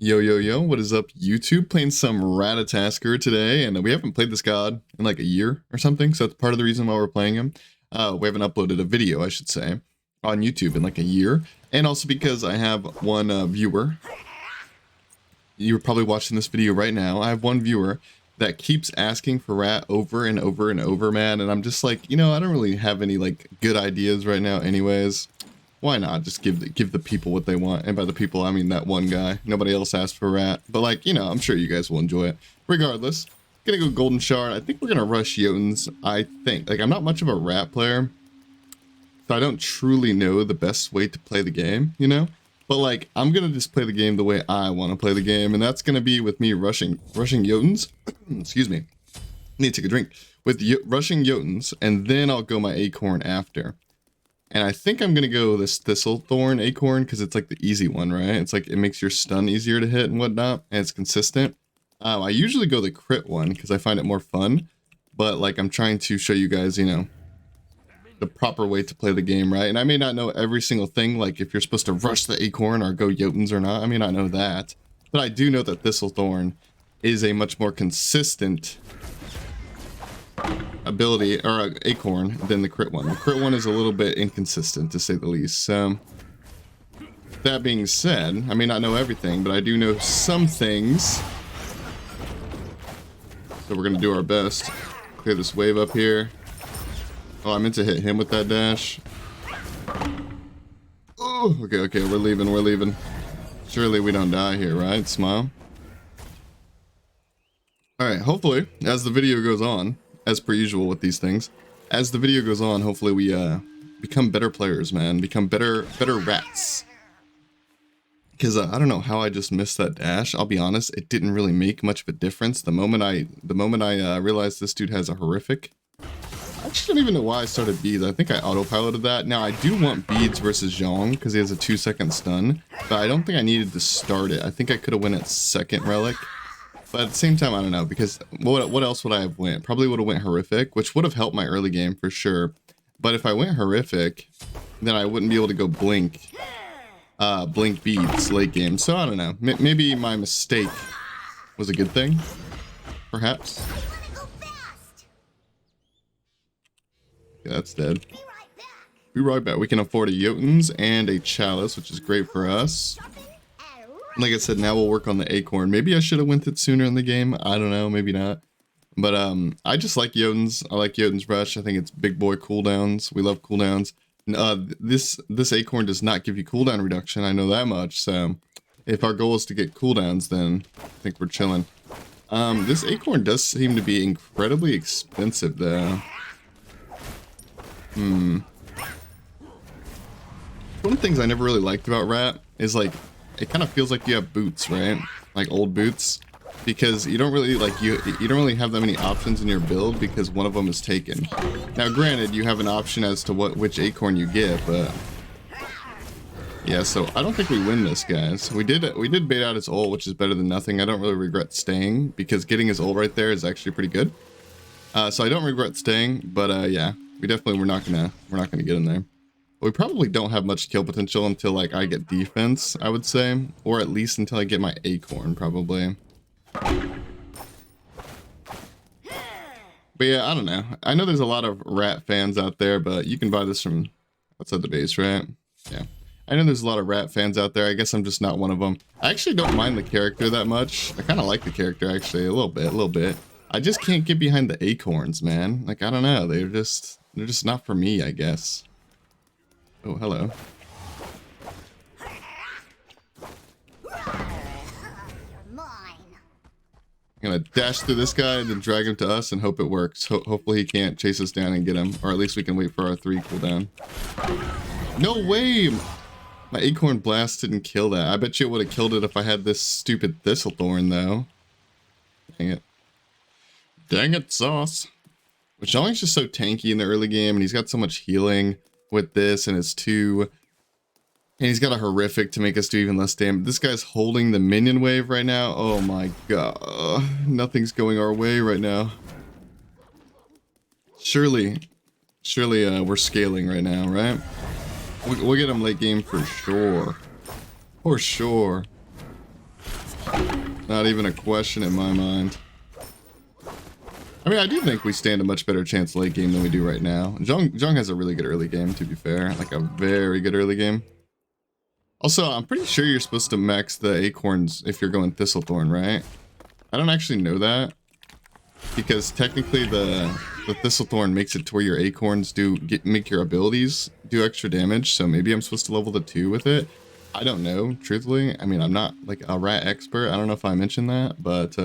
Yo, yo, yo, what is up, YouTube? Playing some Ratatoskr today, and we haven't played this god in like a year or something, so that's part of the reason why we're playing him. We haven't uploaded a video, I should say, on YouTube in like a year, and also because I have one viewer. You're probably watching this video right now. I have one viewer that keeps asking for Rat over and over and over, man, and I'm just like, I don't really have any like good ideas right now anyways. Why not just give the people what they want? And by the people, I mean that one guy. Nobody else asked for Rat. But like, I'm sure you guys will enjoy it. Regardless, gonna go Golden Shard. I think we're gonna rush Jotuns. I think. Like, I'm not much of a Rat player, so I don't truly know the best way to play the game, But like, I'm gonna just play the game the way I want to play the game, and that's gonna be with me rushing Jotuns. Excuse me. I need to take a drink. With rushing Jotuns, and then I'll go my Acorn after. And I think I'm going to go this Thistlethorn Acorn because it's like the easy one, right? It's like it makes your stun easier to hit and whatnot, and it's consistent. I usually go the crit one because I find it more fun. But like, I'm trying to show you guys, the proper way to play the game, right? And I may not know every single thing, like if you're supposed to rush the Acorn or go Jotuns or not. I may not know that. But I do know that Thistlethorn is a much more consistent ability or Acorn than the crit one. The crit one is a little bit inconsistent, to say the least. So that being said, I may not know everything, but I do know some things. So we're gonna do our best. Clear this wave up here. Oh, I meant to hit him with that dash. Oh, okay, we're leaving. Surely we don't die here, right? Smile. Alright, hopefully, as the video goes on, as per usual with these things, as the video goes on, hopefully we become better players, man. Become better rats. Because I don't know how I just missed that dash. I'll be honest, it didn't really make much of a difference. The moment I realized this dude has a horrific. I actually don't even know why I started beads. I think I autopiloted that. Now I do want beads versus Zhong because he has a 2-second stun, but I don't think I needed to start it. I think I could have went at second relic. But at the same time, I don't know, because what else would I have went? Probably would have went horrific, which would have helped my early game for sure. But if I went horrific, then I wouldn't be able to go blink beads late game. So I don't know. Maybe my mistake was a good thing, perhaps. Yeah, that's dead. Be right back. We can afford a Jotuns and a Chalice, which is great for us. Like I said, now we'll work on the Acorn. Maybe I should have went it sooner in the game. I don't know, maybe not. But I just like Jotuns. I like Jotuns Rush. I think it's big boy cooldowns. We love cooldowns. This Acorn does not give you cooldown reduction. I know that much. So if our goal is to get cooldowns, then I think we're chilling. This Acorn does seem to be incredibly expensive, though. One of the things I never really liked about Rat is like, it kind of feels like you have boots, right? Like old boots, because you don't really like you don't really have that many options in your build because one of them is taken. Now, granted, you have an option as to which Acorn you get, but yeah. So I don't think we win this, guys. We did bait out his ult, which is better than nothing. I don't really regret staying because getting his ult right there is actually pretty good. So I don't regret staying, but yeah, we're not gonna get in there. We probably don't have much kill potential until like I get defense, I would say, or at least until I get my Acorn, probably. But yeah, I don't know. I know there's a lot of Rat fans out there, but you can buy this from outside the base, right? Yeah. I know there's a lot of Rat fans out there. I guess I'm just not one of them. I actually don't mind the character that much. I kind of like the character, actually, a little bit. I just can't get behind the Acorns, man. Like, I don't know. They're just not for me, I guess. Oh, hello. I'm gonna dash through this guy and then drag him to us and hope it works. Hopefully he can't chase us down and get him. Or at least we can wait for our 3 cooldown. No way! My Acorn Blast didn't kill that. I bet you it would have killed it if I had this stupid Thistlethorn, though. Dang it. Dang it, sauce. But Zhong's just so tanky in the early game, and he's got so much healing with this and his 2. And he's got a horrific to make us do even less damage. This guy's holding the minion wave right now. Oh my god. Nothing's going our way right now. Surely we're scaling right now, right? We'll get him late game for sure. For sure. Not even a question in my mind. I mean, I do think we stand a much better chance late game than we do right now. Jung has a really good early game, to be fair. Like a very good early game. Also, I'm pretty sure you're supposed to max the acorns if you're going Thistlethorn, right? I don't actually know that. Because technically the Thistlethorn makes it to where your acorns make your abilities do extra damage. So maybe I'm supposed to level the 2 with it. I don't know, truthfully. I mean, I'm not like a rat expert. I don't know if I mentioned that, but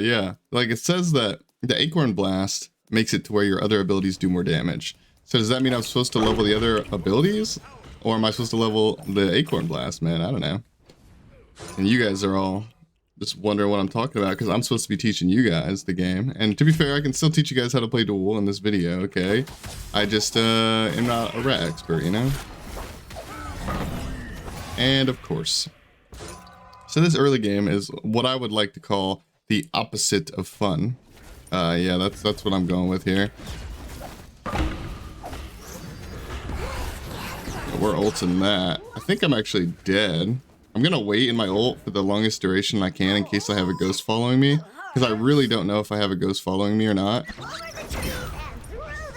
yeah, like it says that the Acorn Blast makes it to where your other abilities do more damage. So does that mean I'm supposed to level the other abilities, or am I supposed to level the Acorn Blast, man? I don't know. And you guys are all just wondering what I'm talking about because I'm supposed to be teaching you guys the game. And to be fair, I can still teach you guys how to play Duel in this video, okay? I just am not a rat expert, you know? And of course. So this early game is what I would like to call the opposite of fun. Yeah, that's what I'm going with here. We're ulting that. I think I'm actually dead. I'm gonna wait in my ult for the longest duration I can in case I have a ghost following me. Because I really don't know if I have a ghost following me or not.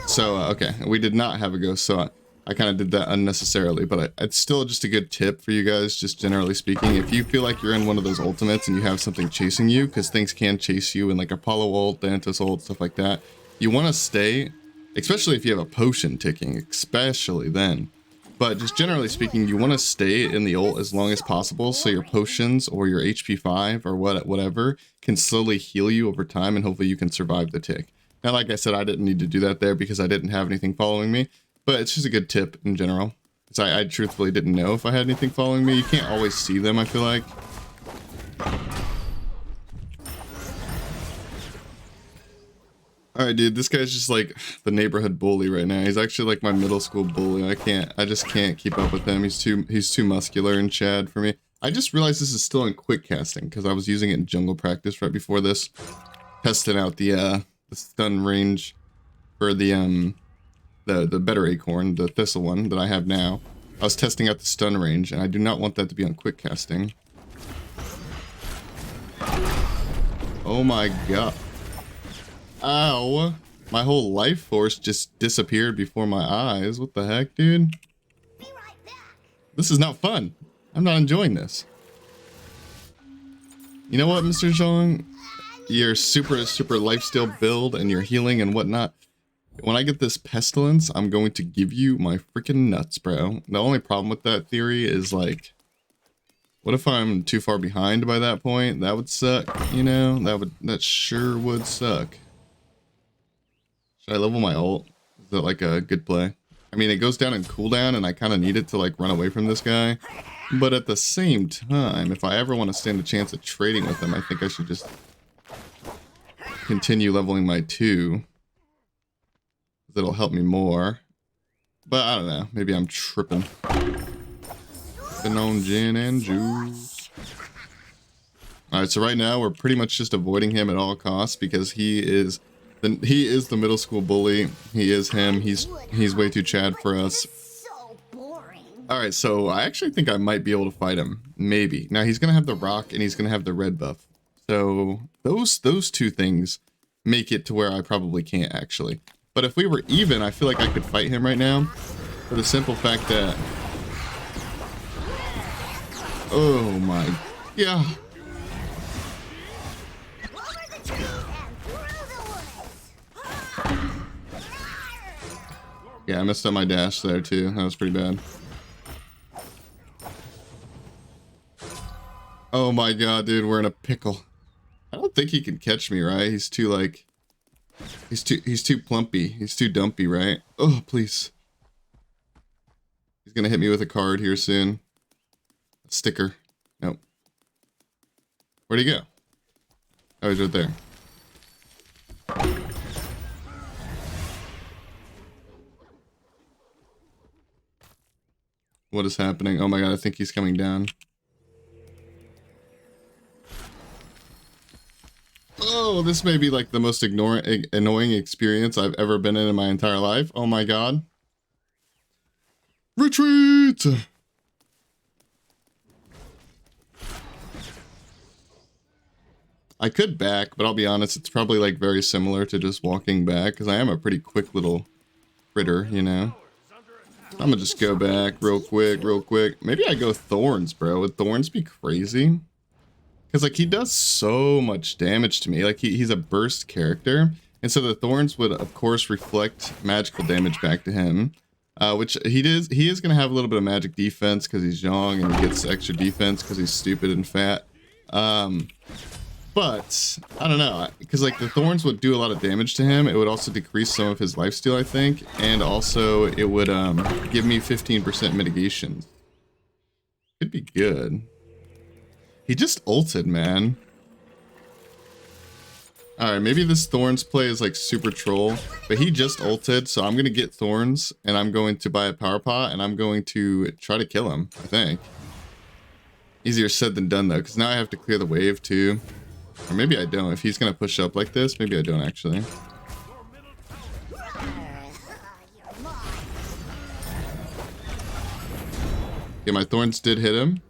So, okay, we did not have a ghost, so I kind of did that unnecessarily, but it's still just a good tip for you guys, just generally speaking. If you feel like you're in one of those ultimates and you have something chasing you, because things can chase you in like Apollo ult, Thanatos ult, stuff like that, you want to stay, especially if you have a potion ticking, especially then. But just generally speaking, you want to stay in the ult as long as possible so your potions or your HP 5 or whatever can slowly heal you over time and hopefully you can survive the tick. Now, like I said, I didn't need to do that there because I didn't have anything following me. But it's just a good tip in general. So I truthfully didn't know if I had anything following me. You can't always see them, I feel like. Alright, dude, this guy's just like the neighborhood bully right now. He's actually like my middle school bully. I just can't keep up with him. He's too muscular and Chad for me. I just realized this is still in quick casting because I was using it in jungle practice right before this. Testing out the stun range for the better acorn, the thistle one that I have now. I was testing out the stun range, and I do not want that to be on quick casting. Oh my god. Ow. My whole life force just disappeared before my eyes. What the heck, dude? Be right back. This is not fun. I'm not enjoying this. You know what, Mr. Zhong? Your super lifesteal build and your healing and whatnot. When I get this pestilence, I'm going to give you my freaking nuts, bro. The only problem with that theory is like, what if I'm too far behind by that point? That would suck, you know? That sure would suck. Should I level my ult? Is that like a good play? I mean, it goes down in cooldown and I kind of need it to like run away from this guy. But at the same time, if I ever want to stand a chance at trading with him, I think I should just continue leveling my 2. That'll help me more. But I don't know. Maybe I'm tripping. Tripping on gin and juice. Alright, so right now we're pretty much just avoiding him at all costs because he is the middle school bully. He is him. He's way too Chad for us. Alright, so I actually think I might be able to fight him. Maybe. Now he's gonna have the rock and he's gonna have the red buff. So those two things make it to where I probably can't actually. But if we were even, I feel like I could fight him right now. For the simple fact that... Oh my... Yeah. Yeah, I messed up my dash there too. That was pretty bad. Oh my god, dude, we're in a pickle. I don't think he can catch me, right? He's too like... He's too plumpy. He's too dumpy, right? Oh, please. He's gonna hit me with a card here soon. A sticker. Nope. Where'd he go? Oh, he's right there. What is happening? Oh my god, I think he's coming down. Oh, this may be like the most annoying experience I've ever been in my entire life. Oh my god. Retreat! I could back, but I'll be honest, it's probably like very similar to just walking back, because I am a pretty quick little critter, you know? I'm gonna just go back real quick. Maybe I go Thorns, bro. Would Thorns be crazy? Because, like, he does so much damage to me. Like, he's a burst character. And so the Thorns would, of course, reflect magical damage back to him. Which he is going to have a little bit of magic defense because he's young, and he gets extra defense because he's stupid and fat. But, I don't know. Because, like, the Thorns would do a lot of damage to him. It would also decrease some of his lifesteal, I think. And also, it would give me 15% mitigation. Could be good. He just ulted, man. Alright, maybe this Thorns play is like super troll, but he just ulted, so I'm going to get Thorns, and I'm going to buy a power pot, and I'm going to try to kill him, I think. Easier said than done, though, because now I have to clear the wave, too. Or maybe I don't. If he's going to push up like this, maybe I don't, actually. Yeah, my Thorns did hit him.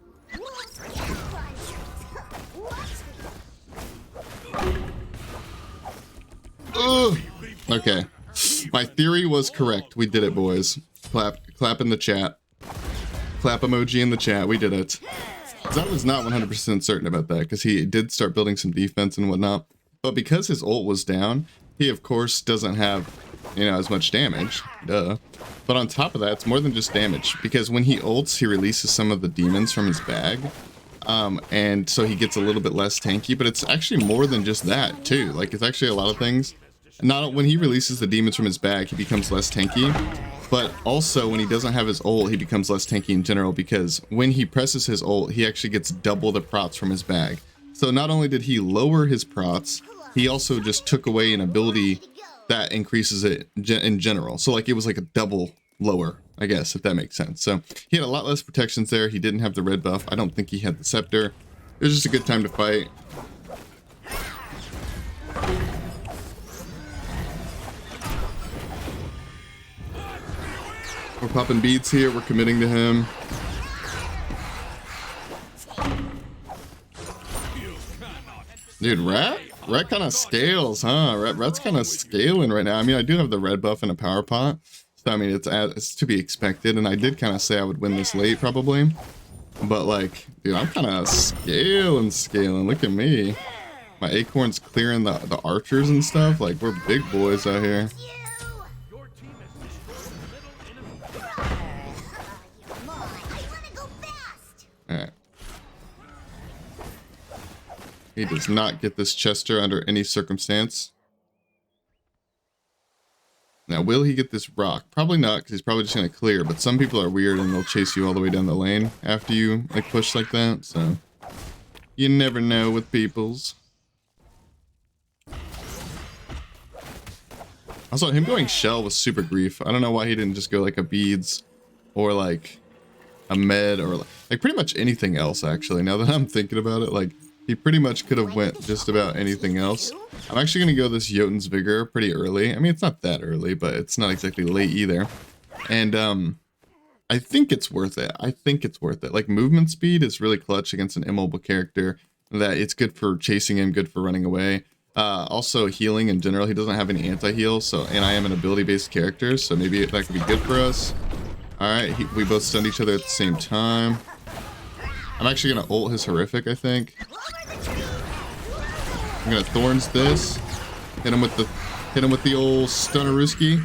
Ugh. Okay. My theory was correct. We did it, boys. Clap in the chat. Clap emoji in the chat. We did it. I was not 100% certain about that because he did start building some defense and whatnot. But because his ult was down, he of course doesn't have, you know, as much damage. Duh. But on top of that, it's more than just damage, because when he ults, he releases some of the demons from his bag. And so he gets a little bit less tanky, but it's actually more than just that too. Like, it's actually a lot of things. Not when he releases the demons from his bag, he becomes less tanky, but also when he doesn't have his ult, he becomes less tanky in general, because when he presses his ult, he actually gets double the prots from his bag. So not only did he lower his prots, he also just took away an ability that increases it in general. So like, it was like a double lower, I guess, if that makes sense. So he had a lot less protections there. He didn't have the red buff. I don't think he had the scepter. It was just a good time to fight. We're popping beads here. We're committing to him. Dude, Rat kind of scales, huh? Rat's kind of scaling right now. I mean, I do have the red buff and a power pot. So, I mean, it's to be expected. And I did kind of say I would win this late, probably. But, like, dude, I'm kind of scaling. Look at me. My acorn's clearing the archers and stuff. Like, we're big boys out here. Alright. He does not get this Chester under any circumstance. Now, will he get this rock? Probably not, because he's probably just going to clear. But some people are weird and they'll chase you all the way down the lane after you like push like that. So, you never know with peoples. Also, him going shell was super grief. I don't know why he didn't just go like a beads or like a med or like pretty much anything else, actually. Now that I'm thinking about it, like, he pretty much could have went just about anything else. I'm actually going to go this Jotun's Vigor pretty early. I mean, it's not that early, but it's not exactly late either. And I think it's worth it. Like, movement speed is really clutch against an immobile character. That it's good for chasing him, good for running away. Also, healing in general. He doesn't have any anti-heal, so, and I am an ability-based character, so maybe that could be good for us. Alright, we both stunned each other at the same time. I'm actually going to ult his Horrific, I think. I'm going to Thorns this. Hit him with the old Stunnerooski.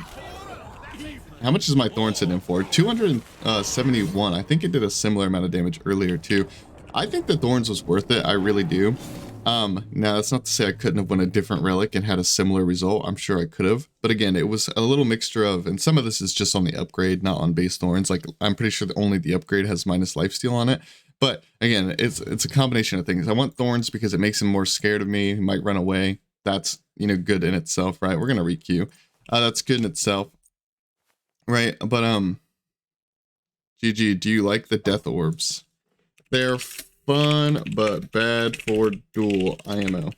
How much is my Thorns hitting him for? 271. I think it did a similar amount of damage earlier, too. I think the Thorns was worth it. I really do. Now, that's not to say I couldn't have won a different relic and had a similar result. I'm sure I could have. But again, it was a little mixture of, and some of this is just on the upgrade, not on base Thorns. Like, I'm pretty sure that only the upgrade has minus lifesteal on it. But again, it's a combination of things. I want Thorns because it makes him more scared of me. He might run away. That's, you know, good in itself, right? We're going to re-queue. That's good in itself. Right, but GG, do you like the death orbs? They're fun, but bad for duel IMO.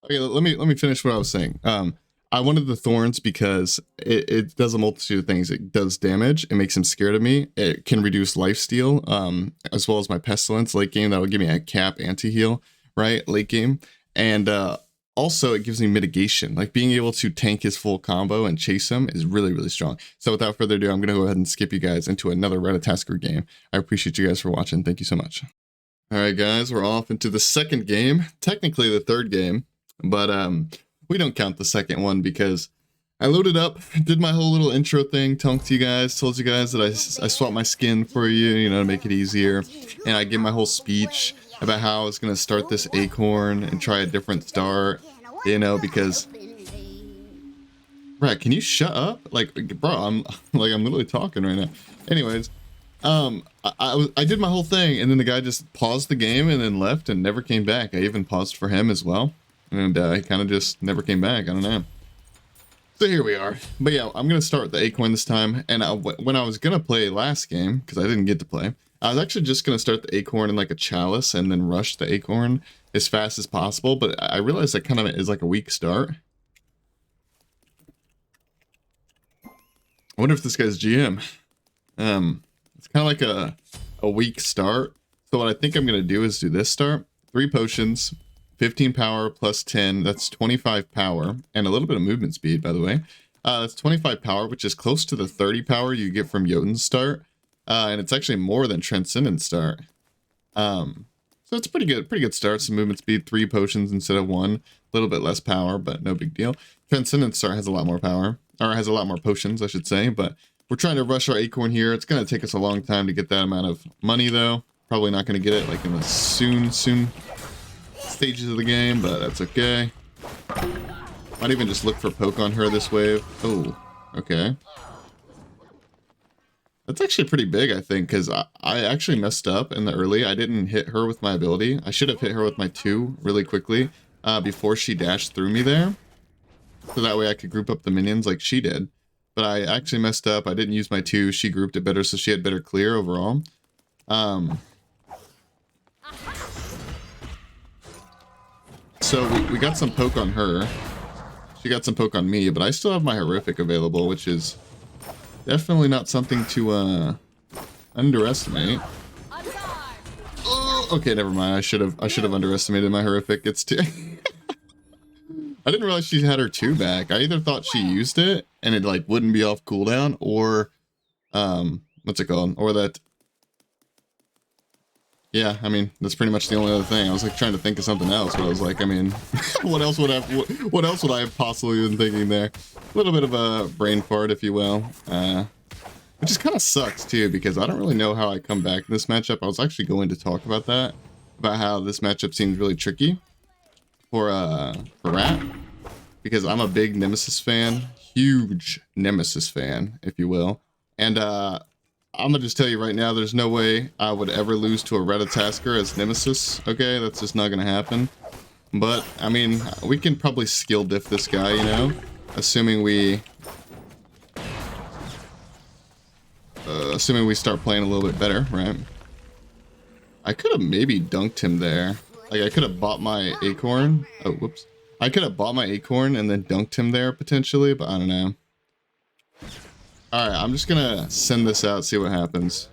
Okay, let me finish what I was saying. I wanted the Thorns because it does a multitude of things. It does damage. It makes him scared of me. It can reduce lifesteal, as well as my Pestilence late game. That will give me a cap anti-heal, right? Late game. And also it gives me mitigation. Like being able to tank his full combo and chase him is really, really strong. So without further ado, I'm going to go ahead and skip you guys into another Ratatoskr game. I appreciate you guys for watching. Thank you so much. All right, guys, we're off into the second game. Technically the third game, but we don't count the second one because I loaded up, did my whole little intro thing, talked to you guys, told you guys that I swapped my skin for you, you know, to make it easier. And I gave my whole speech about how I was going to start this acorn and try a different start, you know, because... Right, can you shut up? Like, bro, I'm literally talking right now. Anyways, I did my whole thing, and then the guy just paused the game and then left and never came back. I even paused for him as well, and he kind of just never came back. I don't know. So here we are. But yeah, I'm going to start the acorn this time. And when I was going to play last game, because I didn't get to play, I was actually just going to start the acorn in like a chalice and then rush the acorn as fast as possible. But I realized that kind of is like a weak start. I wonder if this guy's GM. It's kind of like a weak start. So what I think I'm going to do is do this start. 3 potions. 15 power plus 10, that's 25 power, and a little bit of movement speed, by the way. That's 25 power, which is close to the 30 power you get from Jotun's start, and it's actually more than Transcendent start. So it's a pretty good start. Some movement speed, 3 potions instead of 1, a little bit less power, but no big deal. Transcendent start has a lot more power, or has a lot more potions, I should say, but we're trying to rush our acorn here. It's going to take us a long time to get that amount of money, though. Probably not going to get it like in the soon stages of the game, but that's okay. Might even just look for poke on her this wave. Oh, okay. That's actually pretty big, I think, because I actually messed up in the early. I didn't hit her with my ability. I should have hit her with my 2 really quickly before she dashed through me there. So that way I could group up the minions like she did. But I actually messed up. I didn't use my 2. She grouped it better, so she had better clear overall. So we got some poke on her. She got some poke on me, but I still have my horrific available, which is definitely not something to underestimate. Oh, okay, never mind. I should have underestimated my horrific. It's too. I didn't realize she had her 2 back. I either thought she used it and it like wouldn't be off cooldown, or what's it called? Or that. Yeah, I mean, that's pretty much the only other thing. I was like trying to think of something else, but I was like, I mean, what else would I have possibly been thinking there? A little bit of a brain fart, if you will. Which just kind of sucks too, because I don't really know how I come back in this matchup. I was actually going to talk about that, about how this matchup seems really tricky for Rat, because I'm a big Nemesis fan, huge Nemesis fan, if you will, and I'm gonna just tell you right now, there's no way I would ever lose to a Ratatoskr as Nemesis, okay? That's just not gonna happen. But, I mean, we can probably skill diff this guy, you know? Assuming we start playing a little bit better, right? I could have maybe dunked him there. Like, I could have bought my acorn. Oh, whoops. I could have bought my acorn and then dunked him there, potentially, but I don't know. Alright, I'm just gonna send this out, see what happens.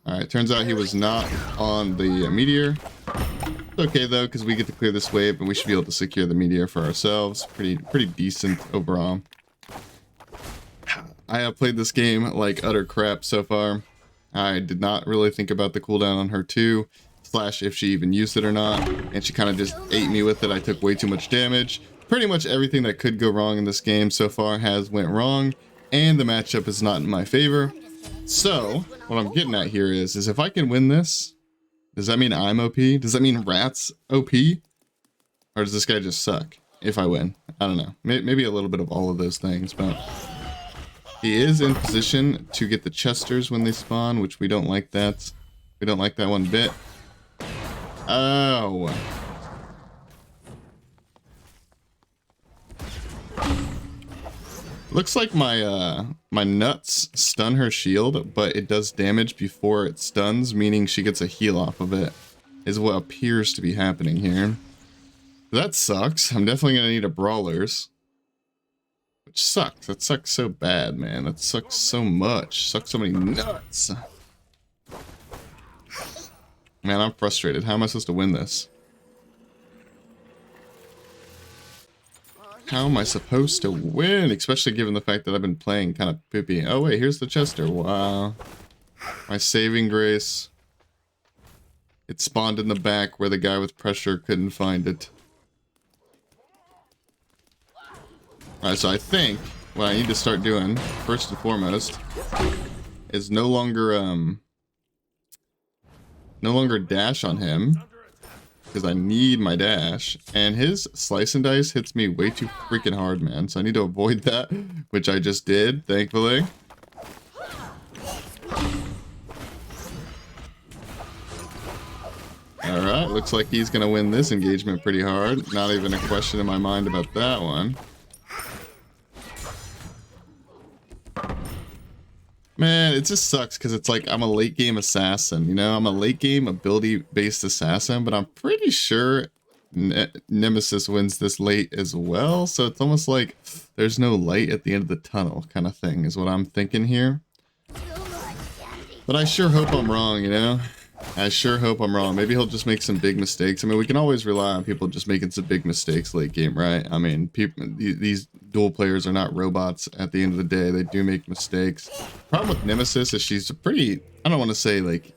Alright, turns out he was not on the meteor. It's okay though, because we get to clear this wave and we should be able to secure the meteor for ourselves. Pretty decent overall. I have played this game like utter crap so far. I did not really think about the cooldown on her too, slash if she even used it or not, and she kind of just ate me with it. I took way too much damage. Pretty much everything that could go wrong in this game so far has went wrong. And the matchup is not in my favor. So, what I'm getting at here is if I can win this, does that mean I'm OP? Does that mean Rat's OP? Or does this guy just suck if I win? I don't know. Maybe a little bit of all of those things, but he is in position to get the Chesters when they spawn, which we don't like that. We don't like that one bit. Oh. Looks like my my nuts stun her shield, but it does damage before it stuns, meaning she gets a heal off of it, is what appears to be happening here. That sucks. I'm definitely gonna need a brawlers. Which sucks. That sucks so bad, man. That sucks so much. Sucks so many nuts. Man, I'm frustrated. How am I supposed to win this? How am I supposed to win? Especially given the fact that I've been playing kind of poopy. Oh wait, here's the Chester. Wow. My saving grace. It spawned in the back where the guy with pressure couldn't find it. Alright, so I think what I need to start doing, first and foremost, is no longer dash on him. Because I need my dash. And his slice and dice hits me way too freaking hard, man. So I need to avoid that, which I just did, thankfully. Alright, looks like he's going to win this engagement pretty hard. Not even a question in my mind about that one. Man, it just sucks because it's like I'm a late game assassin, you know? I'm a late game ability-based assassin, but I'm pretty sure Nemesis wins this late as well. So it's almost like there's no light at the end of the tunnel kind of thing is what I'm thinking here. But I sure hope I'm wrong, you know? I sure hope I'm wrong. Maybe he'll just make some big mistakes. I mean, we can always rely on people just making some big mistakes late game, right? I mean, these duel players are not robots at the end of the day. They do make mistakes. Problem with Nemesis is she's a pretty, I don't want to say like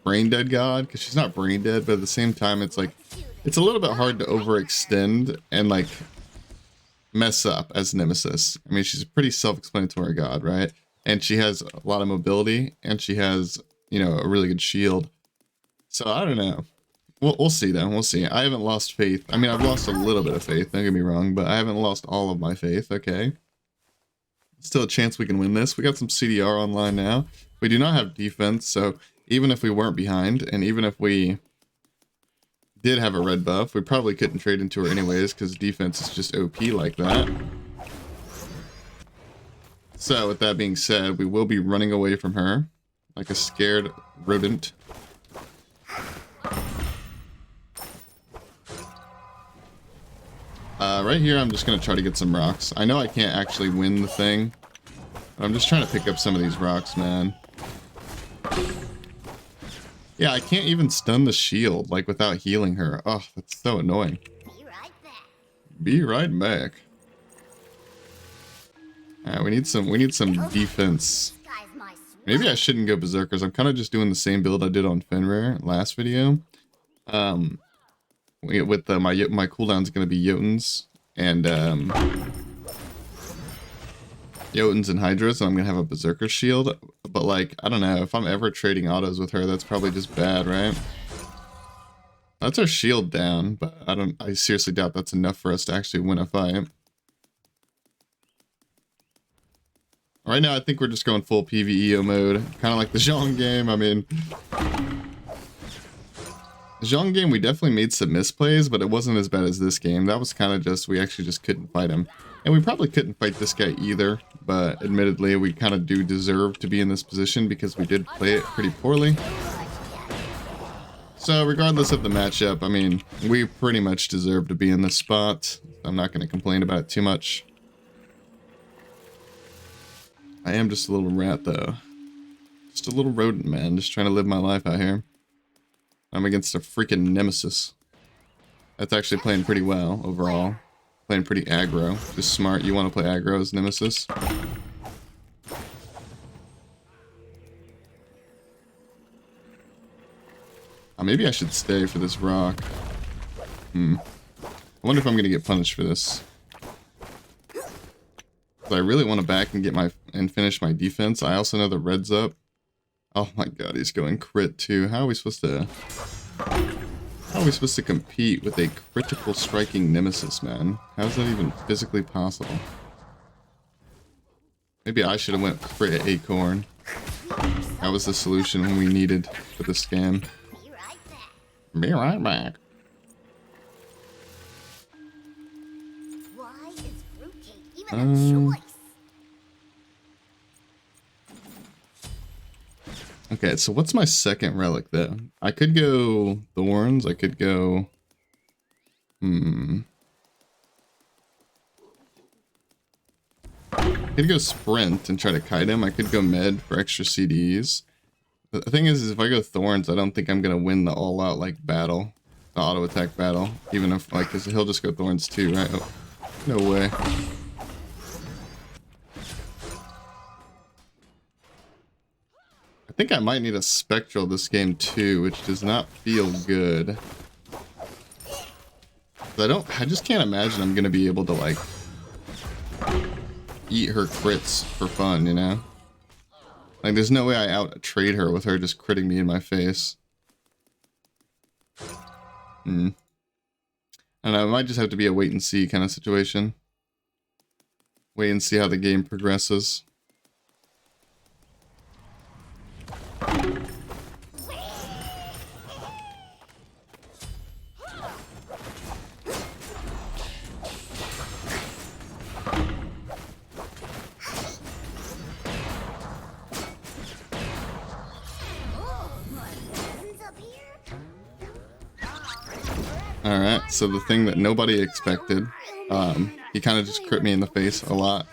brain dead god, because she's not brain dead, but at the same time, it's like, it's a little bit hard to overextend and like mess up as Nemesis. I mean, she's a pretty self-explanatory god, right? And she has a lot of mobility, and she has, you know, a really good shield. So I don't know. We'll see then. We'll see. I haven't lost faith. I mean, I've lost a little bit of faith. Don't get me wrong, but I haven't lost all of my faith. Okay. Still a chance we can win this. We got some CDR online now. We do not have defense, so even if we weren't behind, and even if we did have a red buff, we probably couldn't trade into her anyways, because defense is just OP like that. So with that being said, we will be running away from her like a scared rodent. Right here, I'm just going to try to get some rocks. I know I can't actually win the thing, but I'm just trying to pick up some of these rocks, man. Yeah, I can't even stun the shield, like, without healing her. Oh, that's so annoying. Be right back. Be right back. Alright, we need some defense. Maybe I shouldn't go berserkers. I'm kind of just doing the same build I did on Fenrir last video. With my cooldown's going to be Jotuns and Jotuns and Hydras, and I'm going to have a berserker shield. But like, I don't know, if I'm ever trading autos with her, that's probably just bad, right? That's our shield down, but I seriously doubt that's enough for us to actually win a fight. Right now, I think we're just going full PvEO mode, kind of like the Zhong game. I mean, the Zhong game, we definitely made some misplays, but it wasn't as bad as this game. That was kind of just, we actually just couldn't fight him. And we probably couldn't fight this guy either, but admittedly, we kind of do deserve to be in this position because we did play it pretty poorly. So regardless of the matchup, I mean, we pretty much deserve to be in this spot. I'm not going to complain about it too much. I am just a little rat, though. Just a little rodent, man. Just trying to live my life out here. I'm against a freaking Nemesis. That's actually playing pretty well, overall. Playing pretty aggro. Just smart. You want to play aggro as Nemesis? Maybe I should stay for this rock. I wonder if I'm going to get punished for this. I really want to back and get and finish my defense. I also know the red's up. Oh my god, he's going crit too. How are we supposed to compete with a critical striking Nemesis, man? How's that even physically possible? Maybe I should have went crit Acorn. That was the solution we needed for the scam. Be right back. Why is fruitcake even a choice? Okay, so what's my second relic though? I could go Thorns, I could go... I could go Sprint and try to kite him. I could go Med for extra CDs. The thing is if I go Thorns, I don't think I'm going to win the all-out, like, battle. The auto-attack battle. Even if, like, 'cause he'll just go Thorns too, right? Oh. No way. I think I might need a Spectral this game too, which does not feel good. I just can't imagine I'm gonna be able to like eat her crits for fun, you know? Like there's no way I out trade her with her just critting me in my face. And I might just have to be a wait and see kind of situation. Wait and see how the game progresses. Alright, so the thing that nobody expected, he kind of just crit me in the face a lot,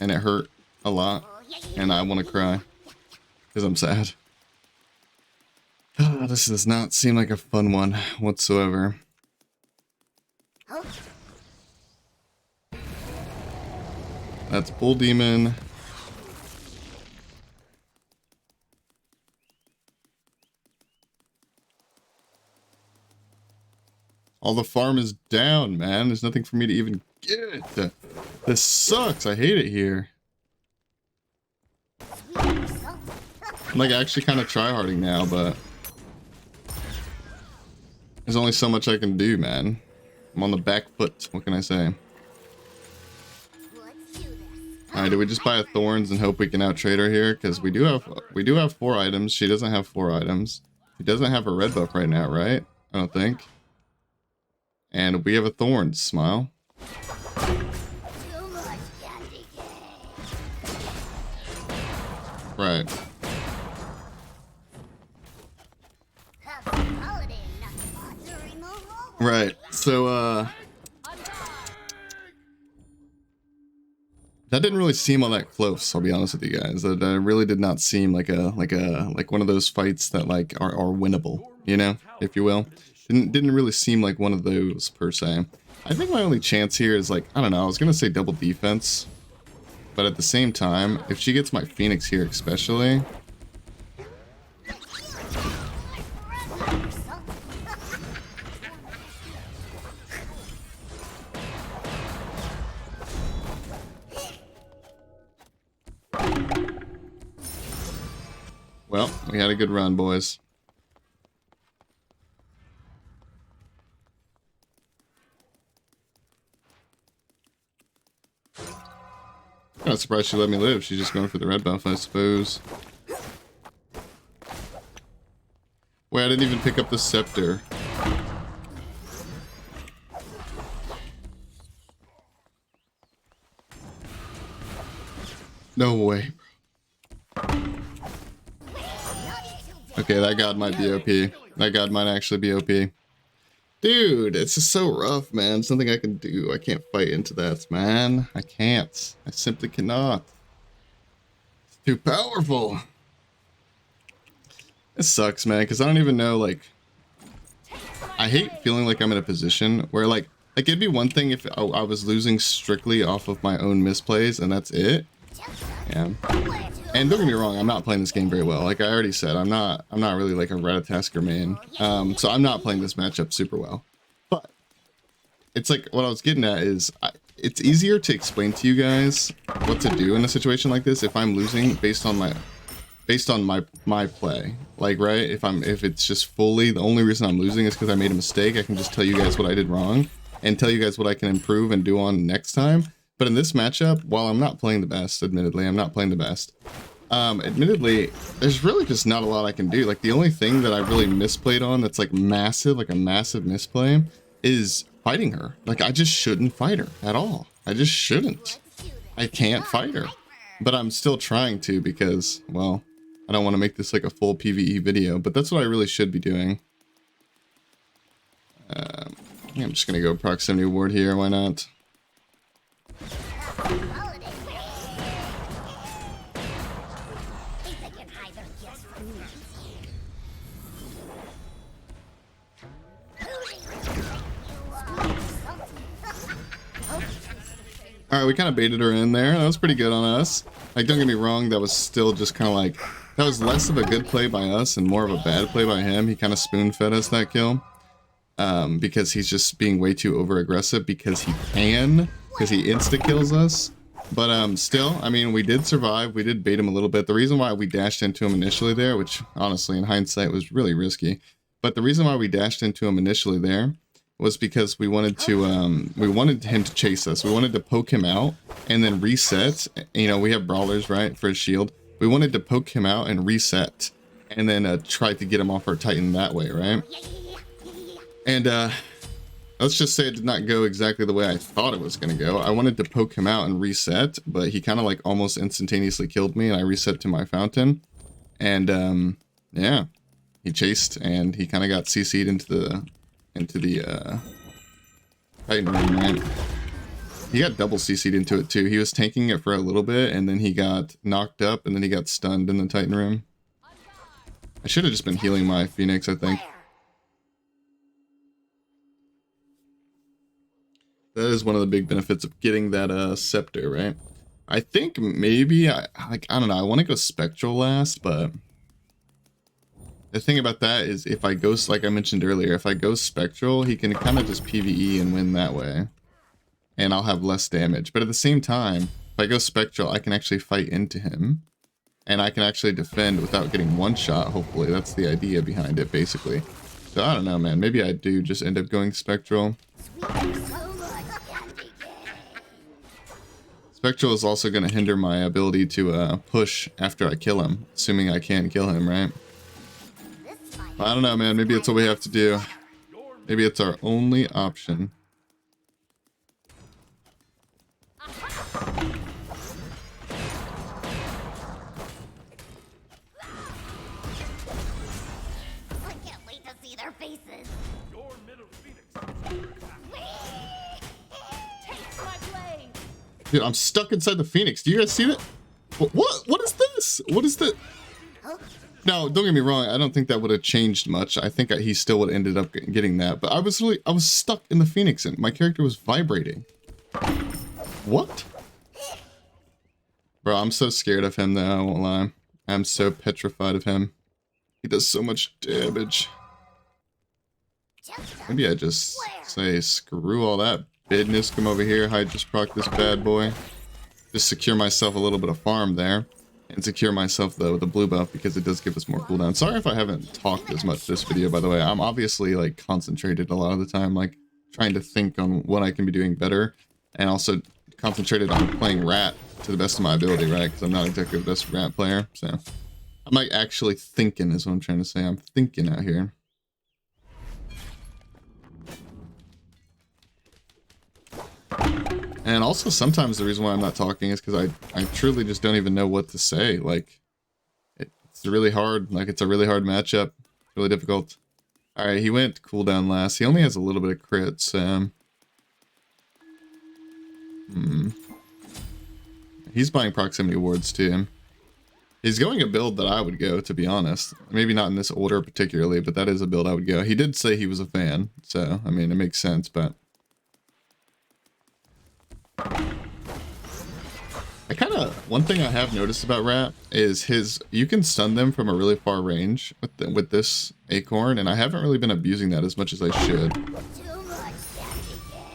and it hurt a lot, and I want to cry, because I'm sad. This does not seem like a fun one whatsoever. That's Bull Demon. All the farm is down, man. There's nothing for me to even get. This sucks. I hate it here. I'm like actually kind of tryharding now, but there's only so much I can do, man. I'm on the back foot. What can I say? Alright, do we just buy a Thorns and hope we can out-trade her here? Because we do have 4 items. She doesn't have 4 items. She doesn't have a red buff right now, right? I don't think. And we have a Thorns. Smile. Right. Right. So, that didn't really seem all that close, I'll be honest with you guys. That really did not seem like one of those fights that like are winnable, you know, if you will. Didn't really seem like one of those per se. I think my only chance here is like, I don't know, I was gonna say double defense, but at the same time, if she gets my Phoenix here especially, well, we had a good run, boys. I'm not surprised she let me live. She's just going for the red buff, I suppose. Wait, I didn't even pick up the scepter. No way. Okay, that god might be OP. That god might actually be OP. Dude, it's just so rough, man. It's nothing I can do. I can't fight into that, man. I can't. I simply cannot. It's too powerful. It sucks, man, because I don't even know, like... I hate feeling like I'm in a position where, like it'd be one thing if I was losing strictly off of my own misplays, and that's it. Yeah. And don't get me wrong, I'm not playing this game very well. Like I already said, I'm not really like a Ratatoskr main. So I'm not playing this matchup super well. But it's like what I was getting at is it's easier to explain to you guys what to do in a situation like this if I'm losing based on my play. Like, right? If it's just fully the only reason I'm losing is because I made a mistake, I can just tell you guys what I did wrong and tell you guys what I can improve and do on next time. But in this matchup, while I'm not playing the best, admittedly, I'm not playing the best. Admittedly, there's really just not a lot I can do. Like the only thing that I really misplayed on that's like massive, like a massive misplay, is fighting her. Like I just shouldn't fight her at all. I just shouldn't. I can't fight her. But I'm still trying to because, well, I don't want to make this like a full PvE video, but that's what I really should be doing. I'm just gonna go proximity ward here, why not? Alright, we kind of baited her in there. That was pretty good on us. Like, don't get me wrong, that was still just kind of like... That was less of a good play by us and more of a bad play by him. He kind of spoon-fed us that kill. Because he's just being way too over-aggressive because he can. Because he insta-kills us. But still, I mean, we did survive. We did bait him a little bit. The reason why we dashed into him initially there, which honestly, in hindsight, was really risky. But the reason why we dashed into him initially there was because we wanted to, we wanted him to chase us. We wanted to poke him out and then reset. You know, we have brawlers, right, for his shield. We wanted to poke him out and reset and then try to get him off our Titan that way, right? And let's just say it did not go exactly the way I thought it was going to go. I wanted to poke him out and reset, but he kind of like almost instantaneously killed me and I reset to my fountain. And yeah, he chased and he kind of got CC'd into the Titan room, right? He got double CC'd into it too. He was tanking it for a little bit and then he got knocked up and then he got stunned in the Titan room. I should have just been healing my Phoenix, I think. That is one of the big benefits of getting that scepter, right? I think maybe I don't know. I want to go Spectral last, but the thing about that is if I go, like I mentioned earlier, if I go Spectral, he can kind of just PvE and win that way, and I'll have less damage. But at the same time, if I go Spectral, I can actually fight into him, and I can actually defend without getting one shot. Hopefully, that's the idea behind it, basically. So I don't know, man. Maybe I do just end up going Spectral. Spectral is also going to hinder my ability to push after I kill him, assuming I can kill him, right? I don't know, man. Maybe it's what we have to do. Maybe it's our only option. I can't wait to see their faces. Your middle Phoenix. Take my blade. Dude, I'm stuck inside the Phoenix. Do you guys see that? What is this? What is that? No, don't get me wrong. I don't think that would have changed much. I think he still would have ended up getting that. But I was stuck in the Phoenix and my character was vibrating. What? Bro, I'm so scared of him though, I won't lie. I'm so petrified of him. He does so much damage. Maybe I just say screw all that business. Come over here, just proc this bad boy. Just secure myself a little bit of farm there. And secure myself though with the blue buff because it does give us more cooldown. Sorry if I haven't talked as much this video, by the way. I'm obviously like concentrated a lot of the time, like trying to think on what I can be doing better. And also concentrated on playing Rat to the best of my ability, right? Because I'm not exactly the best Rat player. So I'm like actually thinking is what I'm trying to say. I'm thinking out here. And also sometimes the reason why I'm not talking is because I truly just don't even know what to say. Like, it's really hard. Like, it's a really hard matchup. Really difficult. Alright, he went cooldown last. He only has a little bit of crits, so... He's buying proximity wards too. He's going a build that I would go, to be honest. Maybe not in this order particularly, but that is a build I would go. He did say he was a fan, so, I mean, it makes sense, but... one thing I have noticed about Rat is you can stun them from a really far range with this acorn, and I haven't really been abusing that as much as I should.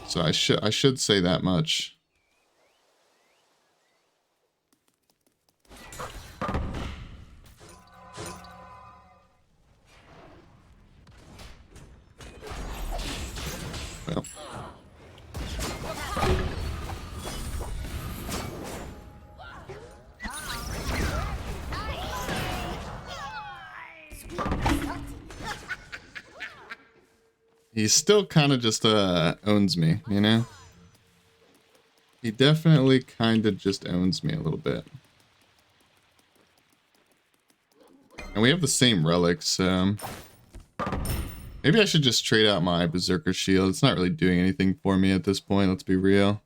So I should say that much. Well. He still kind of just owns me, you know? He definitely kind of just owns me a little bit. And we have the same relics, so... Maybe I should just trade out my Berserker shield. It's not really doing anything for me at this point, let's be real.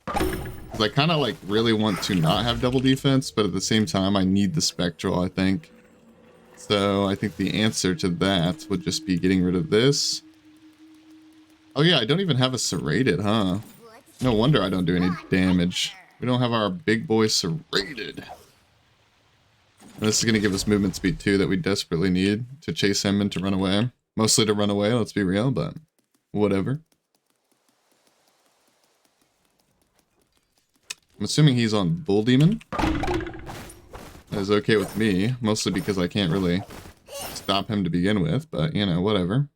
Because I kind of like really want to not have double defense, but at the same time I need the Spectral, I think. So I think the answer to that would just be getting rid of this. Oh yeah, I don't even have a serrated, huh? No wonder I don't do any damage. We don't have our big boy serrated. And this is going to give us movement speed too that we desperately need to chase him and to run away. Mostly to run away, let's be real, but whatever. I'm assuming he's on Bull Demon. That is okay with me, mostly because I can't really stop him to begin with, but you know, whatever.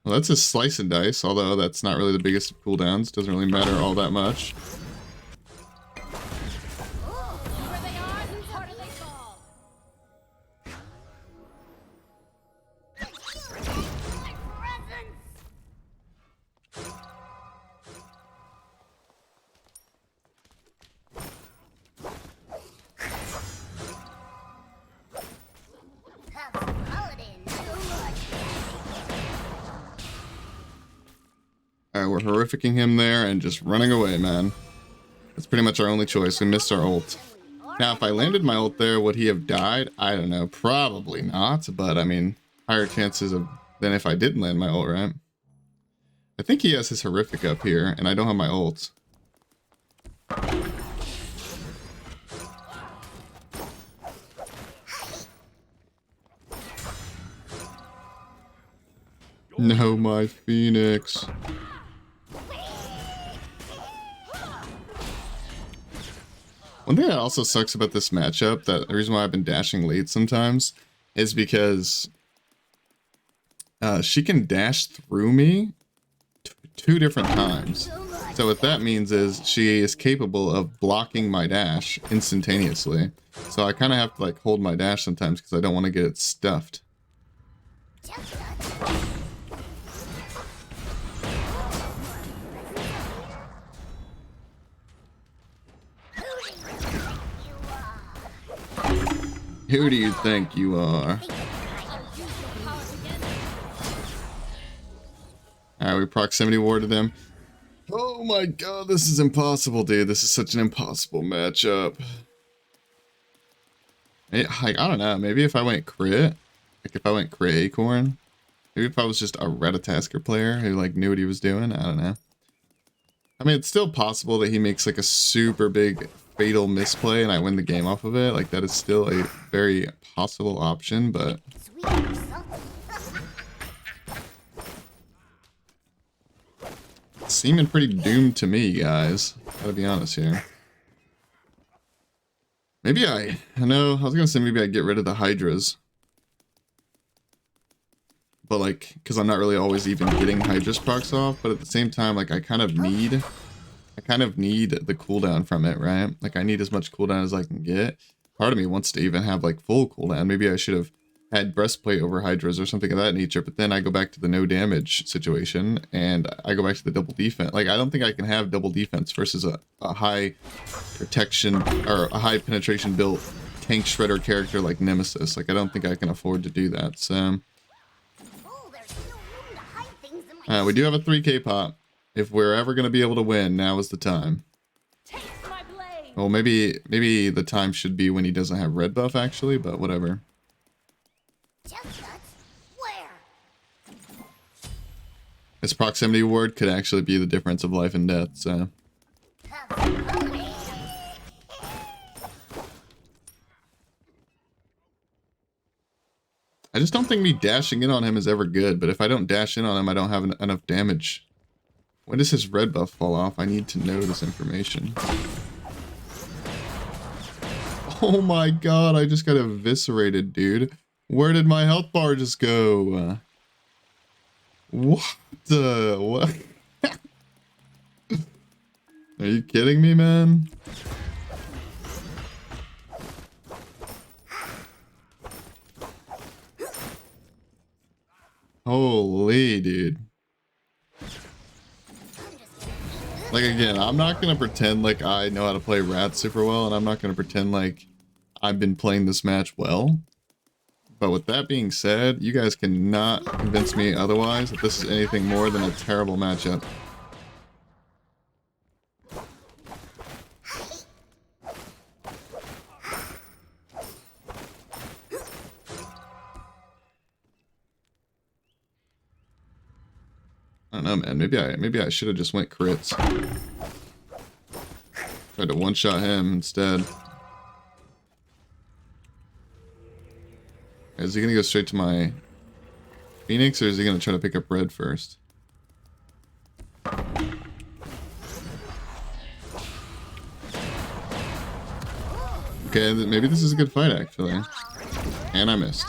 Well, that's a slice and dice, although that's not really the biggest of cooldowns. Doesn't really matter all that much. Where they are, where do they fall? My presence! Alright, we're horrificing him there and just running away, man. That's pretty much our only choice. We missed our ult. Now, if I landed my ult there, would he have died? I don't know. Probably not, but I mean, higher chances of than if I didn't land my ult, right? I think he has his horrific up here, and I don't have my ult. No, my Phoenix. One thing that also sucks about this matchup, that the reason why I've been dashing late sometimes, is because she can dash through me two different times. So what that means is she is capable of blocking my dash instantaneously. So I kind of have to like hold my dash sometimes because I don't want to get it stuffed. Who do you think you are? Alright, we proximity warded them. Oh my god, this is impossible, dude. This is such an impossible matchup. I don't know, maybe if I went crit, like if I went crit Acorn, maybe if I was just a Ratatoskr player who like knew what he was doing, I don't know. I mean, it's still possible that he makes like a super big fatal misplay and I win the game off of it. Like that is still a very possible option, but it's seeming pretty doomed to me, guys. Gotta be honest here. Maybe I know, I was gonna say maybe I get rid of the Hydras. But like, because I'm not really always even getting Hydras procs off, but at the same time, like I kind of need the cooldown from it, right? Like I need as much cooldown as I can get. Part of me wants to even have like full cooldown. Maybe I should have had breastplate over Hydras or something of that nature, but then I go back to the no damage situation and I go back to the double defense. Like I don't think I can have double defense versus a high protection or a high penetration built tank shredder character like Nemesis. Like I don't think I can afford to do that. So we do have a 3k pop. If we're ever going to be able to win, now is the time. Well, maybe the time should be when he doesn't have red buff, actually, but whatever. His proximity ward could actually be the difference of life and death, so... I just don't think me dashing in on him is ever good, but if I don't dash in on him, I don't have enough damage. When does his red buff fall off? I need to know this information. Oh my god, I just got eviscerated, dude. Where did my health bar just go? What the... what? Are you kidding me, man? Holy, dude. Like, again, I'm not going to pretend like I know how to play Rat super well, and I'm not going to pretend like I've been playing this match well. But with that being said, you guys cannot convince me otherwise that this is anything more than a terrible matchup. don't know, man. Maybe I should have just went crits. Tried to one-shot him instead. Is he gonna go straight to my Phoenix, or is he gonna try to pick up red first? Okay, maybe this is a good fight, actually. And I missed.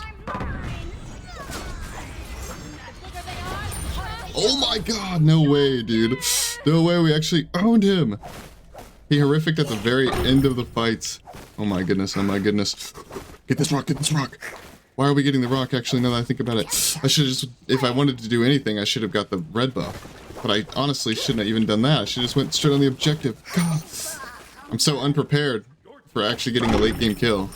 Oh my god, no way, dude. No way, we actually owned him. He horrific at the very end of the fights. Oh my goodness, oh my goodness. Get this rock, get this rock. Why are we getting the rock, actually, now that I think about it? I should have just, if I wanted to do anything, I should have got the red buff. But I honestly shouldn't have even done that. I should have just went straight on the objective. God, I'm so unprepared for actually getting a late game kill.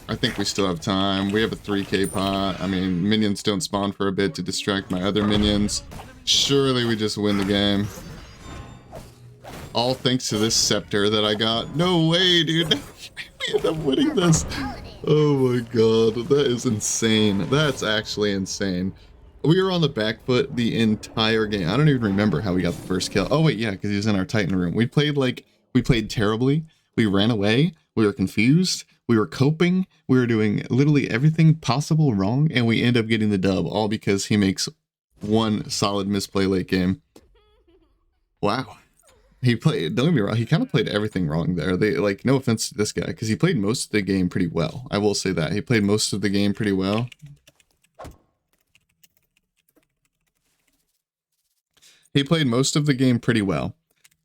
I think we still have time. We have a 3k pot. I mean, minions don't spawn for a bit to distract my other minions. Surely we just win the game. All thanks to this scepter that I got. No way, dude. We end up winning this. Oh my god, that is insane. That's actually insane. We were on the back foot the entire game. I don't even remember how we got the first kill. Oh wait, yeah, because he was in our Titan room. We played terribly. We ran away. We were confused. We were coping. We were doing literally everything possible wrong, and we end up getting the dub, all because he makes one solid misplay late game. Wow. He played, don't get me wrong, he kind of played everything wrong there. Like, no offense to this guy, because he played most of the game pretty well. I will say that. He played most of the game pretty well. He played most of the game pretty well.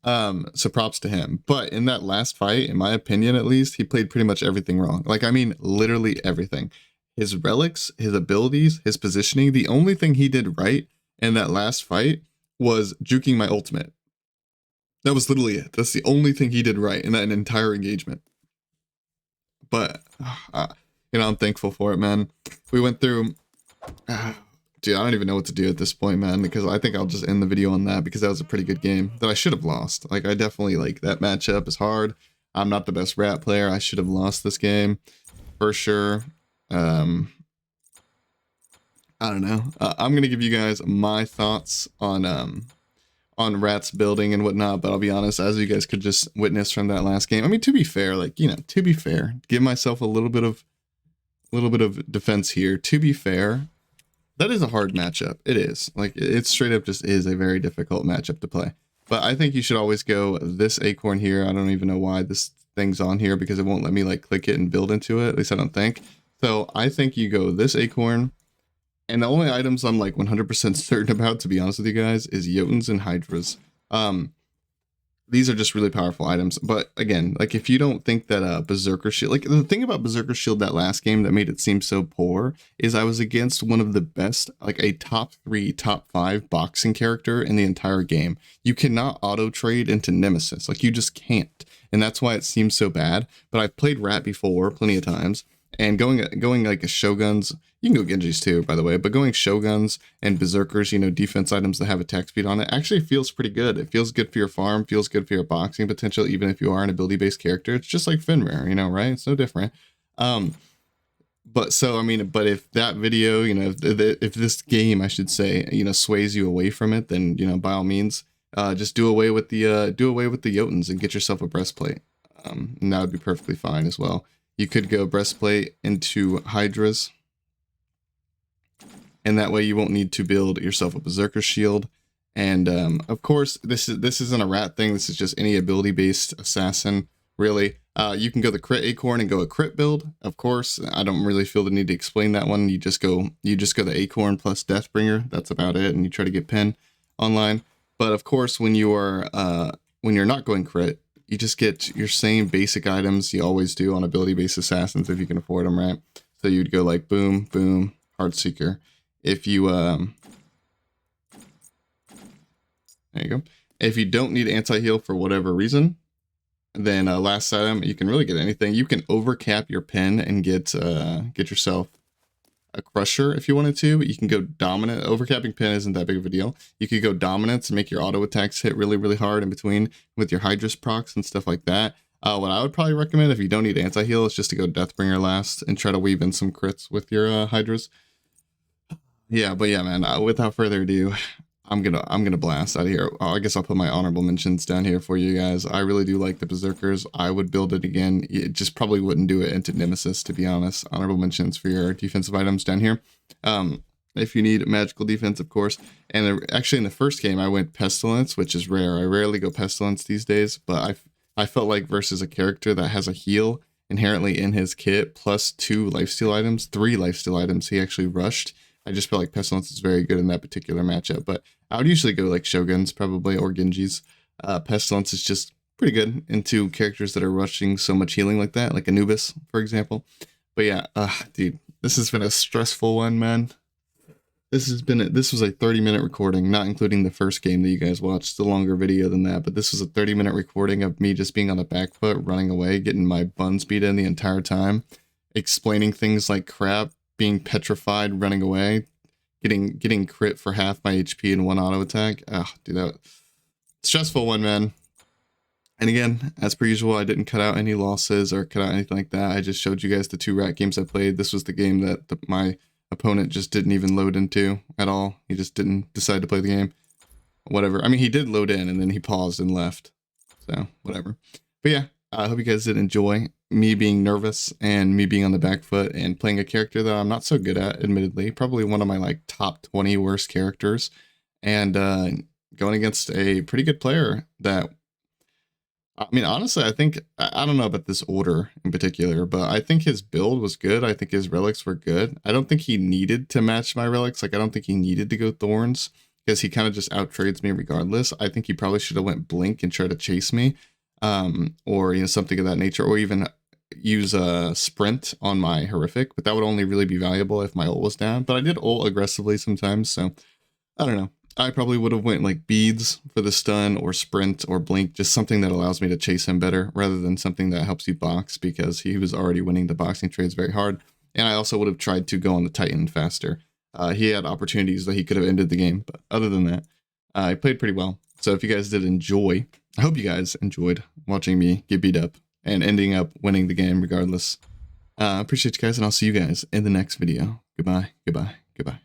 So props to him. But in that last fight, in my opinion at least, he played pretty much everything wrong. Like, I mean, literally everything. His relics, his abilities, his positioning, the only thing he did right in that last fight was juking my ultimate. That was literally it. That's the only thing he did right in that entire engagement. But, you know, I'm thankful for it, man. We went through... dude, I don't even know what to do at this point, man, because I think I'll just end the video on that, because that was a pretty good game that I should have lost. Like, I definitely, like, that matchup is hard. I'm not the best rat player. I should have lost this game, for sure. I don't know. I'm going to give you guys my thoughts on Rat's building and whatnot, but I'll be honest, as you guys could just witness from that last game, I mean, to be fair, like, you know, to be fair, give myself a little bit of defense here. To be fair, that is a hard matchup. It is. Like, it straight up just is a very difficult matchup to play. But I think you should always go this acorn here. I don't even know why this thing's on here, because it won't let me, like, click it and build into it. At least I don't think. So I think you go this acorn. And the only items I'm, like, 100% certain about, to be honest with you guys, is Jotuns and Hydras. These are just really powerful items. But again, like, if you don't think that Berserker Shield, like, the thing about Berserker Shield that last game that made it seem so poor is I was against one of the best, like a top 3, top 5 boxing character in the entire game. You cannot auto trade into Nemesis. Like, you just can't. And that's why it seems so bad. But I've played Rat before plenty of times. And going like a Shoguns, you can go Genjis too, by the way, but going Shoguns and Berserkers, you know, defense items that have attack speed on it, actually feels pretty good. It feels good for your farm, feels good for your boxing potential, even if you are an ability-based character. It's just like Fenrir, you know, right? It's no different. But so, I mean, but if that video, you know, if this game, I should say, you know, sways you away from it, then, you know, by all means, just do away with the Jotuns and get yourself a breastplate. And that would be perfectly fine as well. You could go breastplate into Hydras, and that way you won't need to build yourself a Berserker Shield. And of course, this isn't a rat thing. This is just any ability-based assassin, really. You can go the crit acorn and go a crit build. Of course, I don't really feel the need to explain that one. You just go the acorn plus Deathbringer. That's about it, and you try to get pen online. But of course, when you're not going crit, you just get your same basic items you always do on ability-based assassins if you can afford them, right? So you'd go like boom, boom, Heartseeker. If you there you go. If you don't need anti-heal for whatever reason, then last item, you can really get anything. You can overcap your pen and get yourself a Crusher if you wanted to. But you can go Dominant. Overcapping pen isn't that big of a deal. You could go Dominance and make your auto attacks hit really, really hard in between with your Hydras procs and stuff like that. What I would probably recommend if you don't need anti-heal is just to go Deathbringer last and try to weave in some crits with your Hydras. Yeah, but yeah, man, without further ado, I'm gonna blast out of here. I guess I'll put my honorable mentions down here for you guys. I really do like the Berserkers. I would build it again. It just probably wouldn't do it into Nemesis, to be honest. Honorable mentions for your defensive items down here. If you need magical defense, of course. And actually, in the first game, I went Pestilence, which is rare. I rarely go Pestilence these days, but I felt like versus a character that has a heal inherently in his kit, plus 2 lifesteal items, 3 lifesteal items he actually rushed. I just feel like Pestilence is very good in that particular matchup, but I would usually go like Shoguns probably or Genjis. Pestilence is just pretty good into characters that are rushing so much healing like that, like Anubis, for example. But yeah, dude, this has been a stressful one, man. This was a 30-minute recording, not including the first game that you guys watched. It's a longer video than that, but this was a 30-minute recording of me just being on the back foot, running away, getting my buns beat in the entire time, explaining things like crap, being petrified, running away, getting crit for half my HP in 1 auto attack. Dude, that stressful one, man. And again, as per usual, I didn't cut out any losses or cut out anything like that. I just showed you guys the 2 rat games I played. This was the game that my opponent just didn't even load into at all. He just didn't decide to play the game. Whatever. I mean, he did load in and then he paused and left. So, whatever. But yeah, I hope you guys did enjoy me being nervous and me being on the back foot and playing a character that I'm not so good at, admittedly. Probably one of my like top 20 worst characters. And going against a pretty good player that, I mean, honestly, I think, I don't know about this order in particular, but I think his build was good. I think his relics were good. I don't think he needed to match my relics. Like, I don't think he needed to go Thorns because he kind of just outtrades me regardless. I think he probably should have went Blink and tried to chase me, or, you know, something of that nature, or even use a Sprint on my Horrific, but that would only really be valuable if my ult was down. But I did ult aggressively sometimes, so I don't know. I probably would have went like Beads for the stun or Sprint or Blink, just something that allows me to chase him better rather than something that helps you box, because he was already winning the boxing trades very hard. And I also would have tried to go on the Titan faster. He had opportunities that he could have ended the game, but other than that, I played pretty well. So if you guys did enjoy, I hope you guys enjoyed watching me get beat up and ending up winning the game regardless. Appreciate you guys, and I'll see you guys in the next video. Goodbye, goodbye, goodbye.